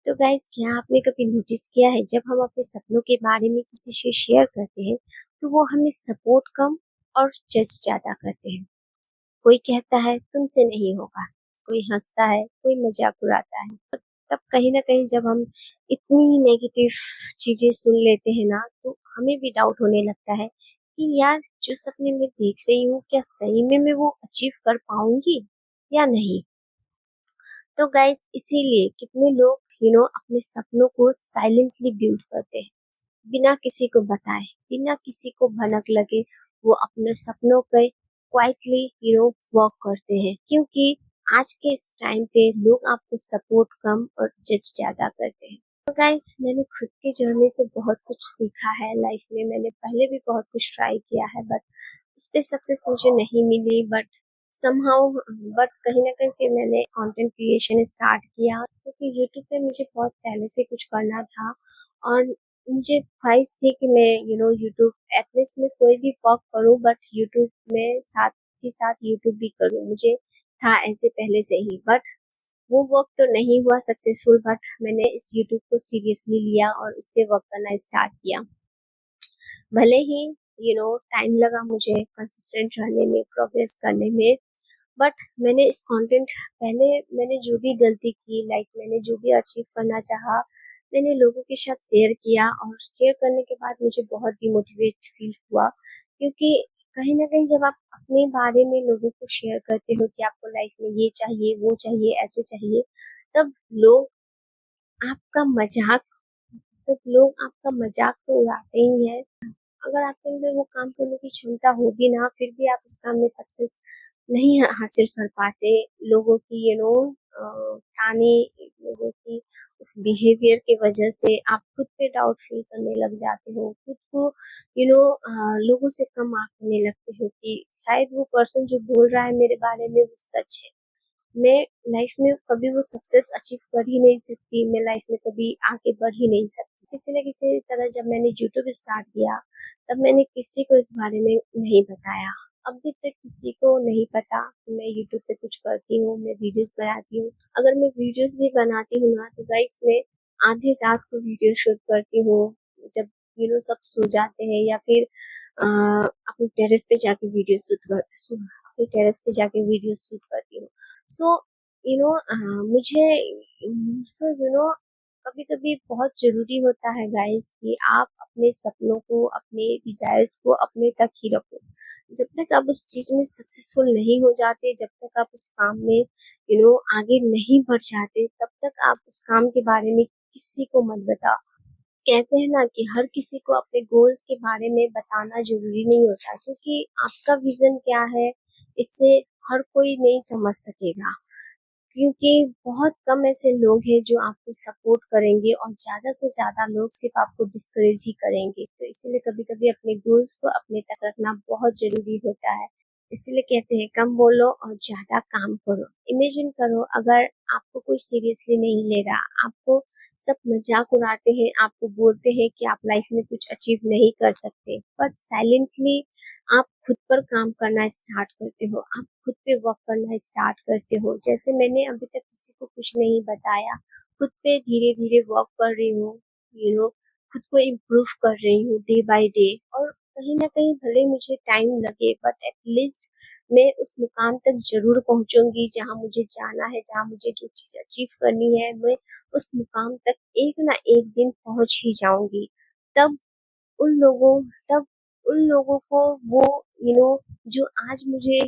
तो गाइस, क्या आपने कभी नोटिस किया है जब हम अपने सपनों के बारे में किसी से शेयर करते हैं तो वो हमें सपोर्ट कम और जज ज्यादा करते हैं। कोई कहता है तुमसे नहीं होगा, कोई हंसता है, कोई मजाक उड़ाता है। तब कहीं ना कहीं जब हम इतनी नेगेटिव चीजें सुन लेते हैं ना, तो हमें भी डाउट होने लगता है कि यार, जो सपने मैं देख रही हूँ क्या सही में मैं वो अचीव कर पाऊंगी या नहीं। तो गाइस, इसीलिए कितने लोग अपने सपनों को साइलेंटली बिल्ड करते हैं, बिना किसी को बताए, बिना किसी को भनक लगे। वो अपने सपनों पे क्वाइटली वर्क करते हैं, क्योंकि आज के इस टाइम पे लोग आपको सपोर्ट कम और जज ज्यादा करते हैं। तो गाइस, मैंने खुद की जर्नी से बहुत कुछ सीखा है लाइफ में। मैंने पहले भी बहुत कुछ ट्राई किया है, बट उस पे सक्सेस मुझे नहीं मिली। बट समहाउ, बट कहीं ना कहीं फिर मैंने कंटेंट क्रिएशन स्टार्ट किया, क्योंकि यूट्यूब पे मुझे बहुत पहले से कुछ करना था। और मुझे ख्वाहिश थी कि मैं यूट्यूब एटलीस्ट में कोई भी वर्क करूं, बट यूट्यूब में साथ ही साथ यूट्यूब भी करूं, मुझे था ऐसे पहले से ही। बट वो वर्क तो नहीं हुआ सक्सेसफुल, बट मैंने इस यूट्यूब को सीरियसली लिया और इस पे वर्क करना स्टार्ट किया। भले ही टाइम लगा मुझे कंसिस्टेंट रहने में, प्रोग्रेस करने में। बट मैंने इस कंटेंट, पहले मैंने जो भी गलती की, लाइक मैंने जो भी अचीव करना चाहा, मैंने लोगों के साथ शेयर किया। और शेयर करने के बाद मुझे बहुत डिमोटिवेट फील हुआ, क्योंकि कहीं ना कहीं जब आप अपने बारे में लोगों को शेयर करते हो कि आपको लाइफ में ये चाहिए, वो चाहिए, ऐसे चाहिए, तब लोग आपका मजाक लोग आपका मजाक तो उड़ाते ही हैं। अगर आपके अंदर वो काम करने की क्षमता हो भी ना, फिर भी आप उस काम में सक्सेस नहीं हासिल कर पाते। लोगों की ताने, लोगों की उस बिहेवियर की वजह से आप खुद पे डाउट फील करने लग जाते हो, खुद को लोगों से कम आंकने लगते हो कि शायद वो पर्सन जो बोल रहा है मेरे बारे में वो सच है। मैं लाइफ में कभी वो सक्सेस अचीव कर ही नहीं सकती, मैं लाइफ में कभी आगे बढ़ ही नहीं सकती। किसी न किसी तरह जब मैंने यूट्यूब स्टार्ट किया, तब मैंने किसी को इस बारे में नहीं बताया। अभी तक किसी को नहीं पता कि मैं यूट्यूब पे कुछ करती हूँ, मैं वीडियोस बनाती हूँ। अगर मैं वीडियोस भी बनाती हूँ ना, तो गाइस मैं आधी रात को वीडियो शूट करती हूँ, जब सब सो जाते हैं, या फिर अपने टेरेस पे जाके वीडियो अपने टेरेस पे जाके वीडियो शूट करती हूँ। सो मुझे सो कभी कभी बहुत जरूरी होता है गाइस कि आप अपने सपनों को, अपने डिजायर्स को अपने तक ही रखो। जब तक आप उस चीज में सक्सेसफुल नहीं हो जाते, जब तक आप उस काम में आगे नहीं बढ़ जाते, तब तक आप उस काम के बारे में किसी को मत बताओ। कहते हैं ना कि हर किसी को अपने गोल्स के बारे में बताना जरूरी नहीं होता, क्योंकि आपका विजन क्या है, इससे हर कोई नहीं समझ सकेगा। क्योंकि बहुत कम ऐसे लोग हैं जो आपको सपोर्ट करेंगे, और ज्यादा से ज्यादा लोग सिर्फ आपको डिस्करेज ही करेंगे। तो इसीलिए कभी कभी अपने गोल्स को अपने तक रखना बहुत जरूरी होता है। इसीलिए कहते हैं कम बोलो और ज्यादा काम करो। इमेजिन करो, अगर आपको कोई सीरियसली नहीं ले रहा, आपको सब मजाक उड़ाते हैं, आपको बोलते हैं कि आप लाइफ में कुछ अचीव नहीं कर सकते, बट साइलेंटली आप खुद पर काम करना स्टार्ट करते हो, आप खुद पे वर्क करना स्टार्ट करते हो। जैसे मैंने अभी तक किसी को कुछ नहीं बताया, खुद पे धीरे धीरे वर्क कर रही हूँ, खुद को इम्प्रूव कर रही हूँ डे बाय डे। और कहीं ना कहीं भले मुझे टाइम लगे, बट एटलीस्ट मैं उस मुकाम तक जरूर पहुंचूंगी जहां मुझे जाना है, जहां मुझे जो चीज अचीव करनी है, मैं उस मुकाम तक एक ना एक दिन पहुंच ही जाऊंगी। तब उन लोगों तब उन लोगों को वो जो आज मुझे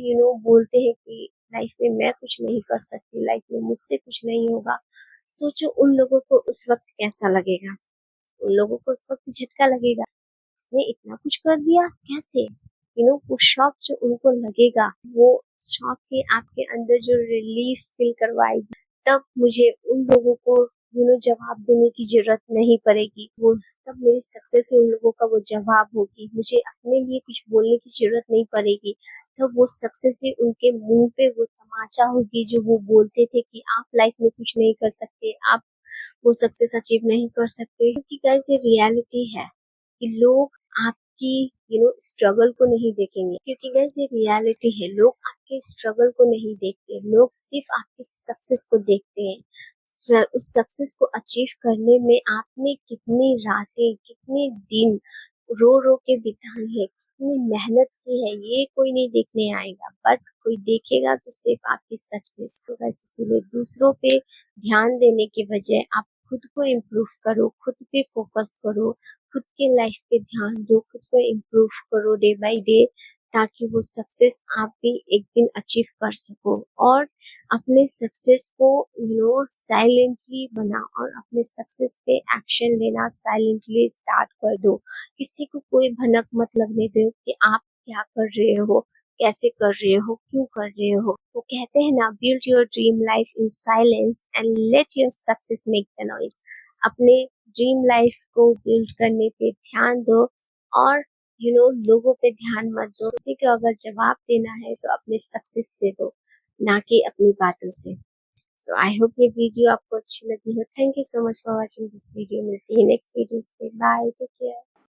बोलते हैं कि लाइफ में मैं कुछ नहीं कर सकती, लाइफ में मुझसे कुछ नहीं होगा, सोचो उन लोगों को उस वक्त कैसा लगेगा। उन लोगों को उस वक्त झटका लगेगा, इसने इतना कुछ कर दिया कैसे। वो शॉक जो उनको लगेगा, वो शॉक ही आपके अंदर जो रिलीफ फील करवाएगी। तब मुझे उन लोगों को जवाब देने की जरूरत नहीं पड़ेगी। वो तब मेरी सक्सेस ही उन लोगों का वो जवाब होगी, मुझे अपने लिए कुछ बोलने की जरूरत नहीं पड़ेगी। तब वो सक्सेस ही उनके मुंह पे वो तमाचा होगी, जो वो बोलते थे कि आप लाइफ में कुछ नहीं कर सकते, आप वो सक्सेस अचीव नहीं कर सकते। क्योंकि गाइस, ये रियलिटी है कि लोग आपकी स्ट्रगल को नहीं देखेंगे। क्योंकि गाइस, ये रियलिटी है, लोग आपके स्ट्रगल को नहीं देखते, लोग सिर्फ आपके सक्सेस को देखते हैं। उस सक्सेस को अचीव करने में आपने कितनी रातें, कितने दिन रो रो के बिताए हैं, कितनी मेहनत की है, ये कोई नहीं देखने आएगा, बट कोई देखेगा तो सिर्फ आपकी सक्सेस को। बस इसीलिए दूसरों पे ध्यान देने के बजाय आप खुद को इम्प्रूव करो, खुद पे फोकस करो, खुद के लाइफ पे ध्यान दो, खुद को इम्प्रूव करो डे बाय डे, ताकि वो सक्सेस आप भी एक दिन अचीव कर सको। और अपने सक्सेस को साइलेंटली बनाओ और अपने सक्सेस पे एक्शन लेना साइलेंटली स्टार्ट कर दो। किसी को कोई भनक मत लगने दो कि आप क्या कर रहे हो, कैसे कर रहे हो, क्यों कर रहे हो। वो कहते हैं ना, build your dream life in silence and let your success make the noise. अपने ड्रीम लाइफ को बिल्ड करने पे ध्यान दो और लोगों पे ध्यान मत दो। किसी को अगर जवाब देना है तो अपने सक्सेस से दो, ना कि अपनी बातों से। सो आई होप ये वीडियो आपको अच्छी लगी हो। Thank you so much for watching this video. मिलती है नेक्स्ट वीडियोस पे। Bye, take care.